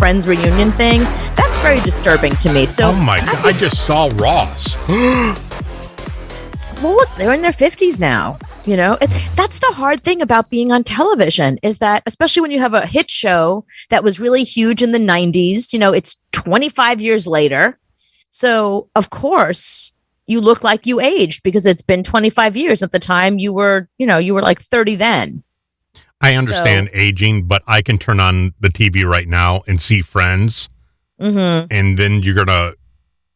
Friends reunion thing, that's very disturbing to me. So, oh my God, I just saw Ross. Well, look, they're in their 50s now. You know, that's the hard thing about being on television is that, especially when you have a hit show that was really huge in the 90s, you know, it's 25 years later. So, of course, you look like you aged because it's been 25 years. At the time you were like 30 then. I understand aging, but I can turn on the TV right now and see Friends. Mm-hmm. And then you're going to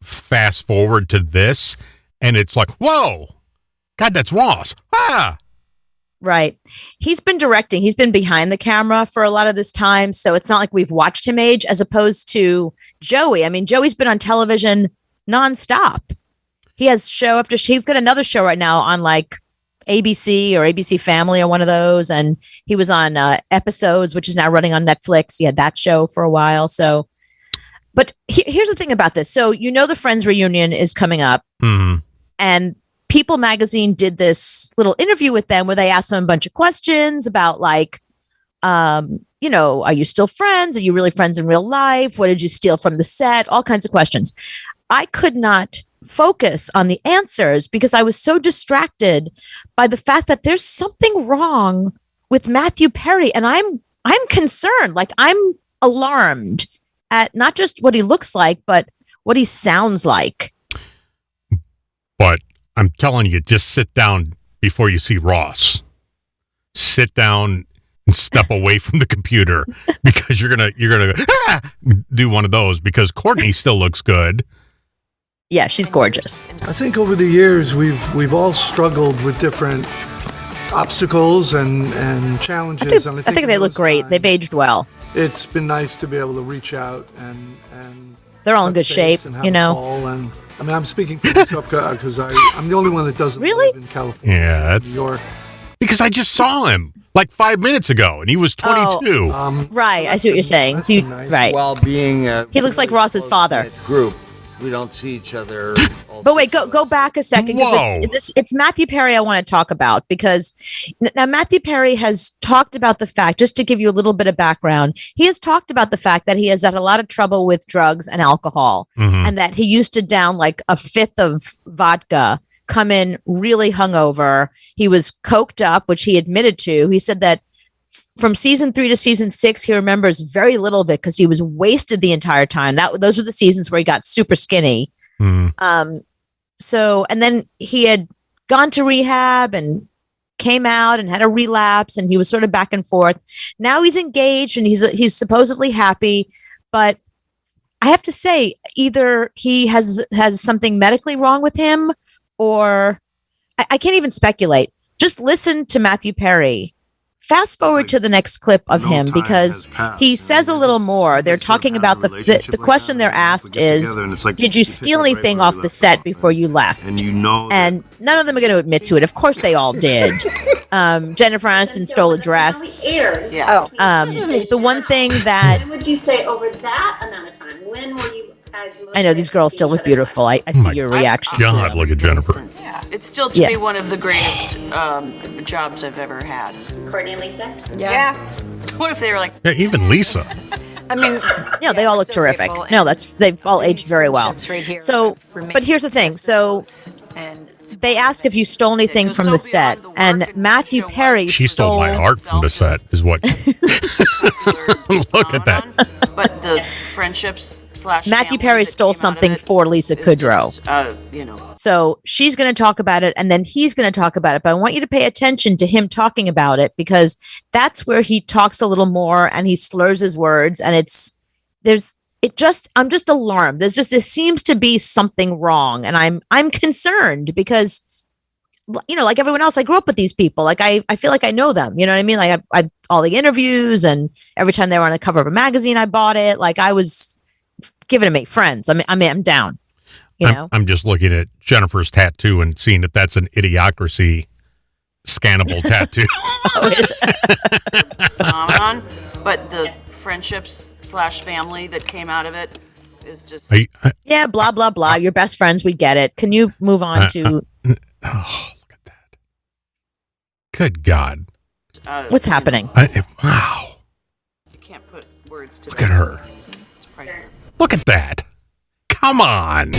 fast forward to this. And it's like, whoa, God, that's Ross. Ah. Right. He's been directing. He's been behind the camera for a lot of this time. So it's not like we've watched him age as opposed to Joey. I mean, Joey's been on television nonstop. He has show after he's got another show right now on like ABC or ABC Family or one of those. And he was on Episodes, which is now running on Netflix. He had that show for a while. So, but here's the thing about this. So, you know, the Friends reunion is coming up. Mm-hmm. And People Magazine did this little interview with them where they asked them a bunch of questions about like, you know, are you still friends? Are you really friends in real life? What did you steal from the set? All kinds of questions. I could not focus on the answers because I was so distracted by the fact that there's something wrong with Matthew Perry. And I'm concerned, like I'm alarmed at not just what he looks like, but what he sounds like. But I'm telling you, just sit down before you see Ross. Sit down and step away from the computer because you're gonna do one of those because Courtney still looks good. Yeah, she's gorgeous. I think over the years we've all struggled with different obstacles and challenges. I think they look great. They've aged well. It's been nice to be able to reach out and they're all in good shape, you know. And I mean, I'm speaking for myself because I'm the only one that doesn't live in California. Yeah, that's New York. Because I just saw him like 5 minutes ago, and he was 22. Right, I see what you're saying. So nice. Right. While being he looks like Ross's father. Group, we don't see each other. But wait, go back a second because it's Matthew Perry I want to talk about because now Matthew Perry has talked about the fact, just to give you a little bit of background, he has talked about the fact that he has had a lot of trouble with drugs and alcohol, and that he used to down like a fifth of vodka, come in really hungover. He was coked up, which he admitted to. He said that from season 3 to season 6, he remembers very little of it because he was wasted the entire time. Those were the seasons where he got super skinny. So, and then he had gone to rehab and came out and had a relapse, and he was sort of back and forth. Now he's engaged and he's supposedly happy, but I have to say, either he has something medically wrong with him, or I can't even speculate. Just listen to Matthew Perry. Fast forward to the next clip of him because he says a little more. They're talking about the question they're asked is, did you steal anything off the set before you left? And none of them are going to admit to it. Of course they all did. Jennifer Aniston stole a dress. Yeah. The one thing that... When would you say over that amount of time? When were you... I know these girls still look beautiful. I see your reaction. God, look at Jennifer. Yeah, it's still to be one of the greatest jobs I've ever had. Courtney and Lisa? Yeah. What if they were like... Yeah, even Lisa. I mean... No, they all look terrific. No, they've all aged very well. So, but here's the thing. So, they asked if you stole anything from the set, and Matthew Perry She stole my art from the set, is what... Look at that. But the friendships / Matthew Perry stole something for Lisa Kudrow. So she's going to talk about it, and then he's going to talk about it. But I want you to pay attention to him talking about it because that's where he talks a little more and he slurs his words. And I'm just alarmed. There seems to be something wrong, and I'm concerned because, you know, like everyone else, I grew up with these people. Like I feel like I know them. You know what I mean? Like I all the interviews, and every time they were on the cover of a magazine, I bought it. Like I was giving them 8 friends. I'm down. You know? I'm just looking at Jennifer's tattoo and seeing if that's an Idiocracy scannable tattoo. Phenomenon, but the friendships / family that came out of it is just... yeah, blah, blah, blah. You're best friends. We get it. Can you move on to... Oh, look at that. Good God. What's happening? Wow. can't put words to Look at her. It's priceless. Look at that. Come on.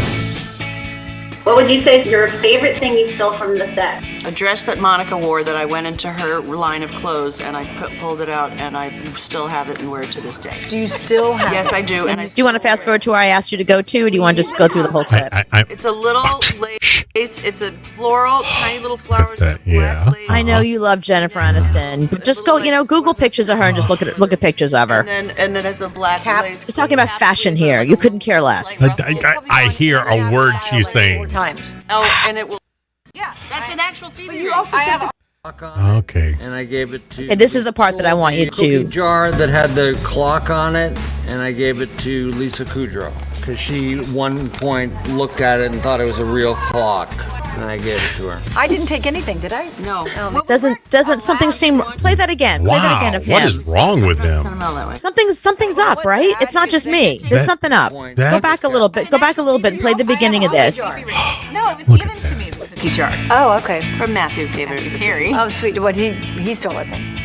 What would you say is your favorite thing you stole from the set? A dress that Monica wore that I went into her line of clothes and I pulled it out and I still have it and wear it to this day. Do you still have Yes, I do. And Do you want to fast forward to where I asked you to go to, or do you want to just go through the whole clip? It's a little lace. It's a floral, tiny little flowers. That- with black yeah. lace. I know you love Jennifer Aniston, but just go, Google pictures of her and just look at pictures of her. And then it's a black lace. Just talking about fashion here. You couldn't care less. I hear a word she's saying. times? Oh, and it will. Yeah. That's an actual Phoebe ring. I have Okay. And I gave it to. Okay, this is the part that I want you cookie to. jar that had the clock on it, and I gave it to Lisa Kudrow because she one point looked at it and thought it was a real clock, and I gave it to her. I didn't take anything, did I? No. Doesn't something seem? Play that again. Play that again Wow. of What is him. wrong with Send him? them out that way. Something's up, right? It's not just me. There's That- something up. Point. Go That- back a little bit. Go back a little bit and play the beginning of this. No, it was Look given at to me, the cookie jar. Oh, okay. From Matthew gave it to Harry. Oh, sweet. What he stole it then?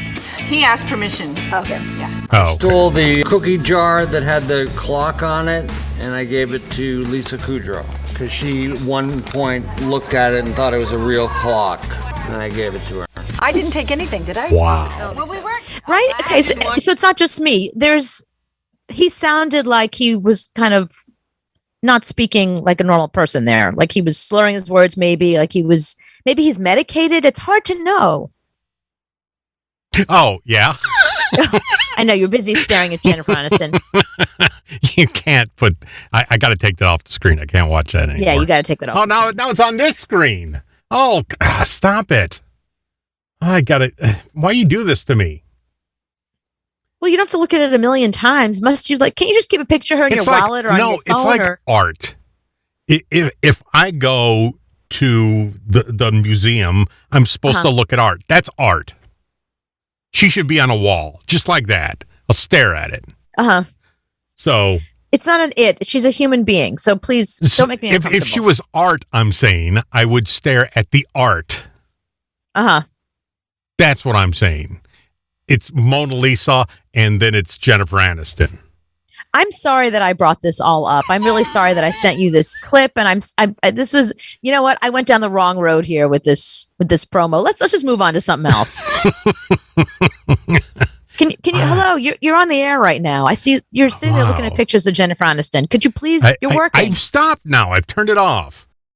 He asked permission. Okay. Yeah. Oh, okay. Stole the cookie jar that had the clock on it, and I gave it to Lisa Kudrow because she one point looked at it and thought it was a real clock, and I gave it to her. I didn't take anything, did I? Wow. Well, we weren't. Right? Okay, so it's not just me. He sounded like he was kind of not speaking like a normal person there. Like he was slurring his words, maybe he's medicated. It's hard to know. Oh, yeah. I know you're busy staring at Jennifer Aniston. You can't put. I got to take that off the screen. I can't watch that anymore. Yeah, you got to take that off. Oh, now it's on this screen. Oh, stop it. I got to. Why you do this to me? Well, you don't have to look at it a million times. Must you can't you just keep a picture of her in your wallet or on your phone? It's like art. If I go to the museum, I'm supposed to look at art. That's art. She should be on a wall, just like that. I'll stare at it. Uh-huh. So It's not an it. She's a human being. So please don't make me uncomfortable. if she was art, I'm saying I would stare at the art. Uh-huh. That's what I'm saying. It's Mona Lisa, and then it's Jennifer Aniston. I'm sorry that I brought this all up. I'm really sorry that I sent you this clip, and this was, you know what? I went down the wrong road here with this promo. Let's just move on to something else. Can you? Hello, you're on the air right now. I see you're sitting there looking at pictures of Jennifer Aniston. Could you please? You're working. I've stopped now. I've turned it off.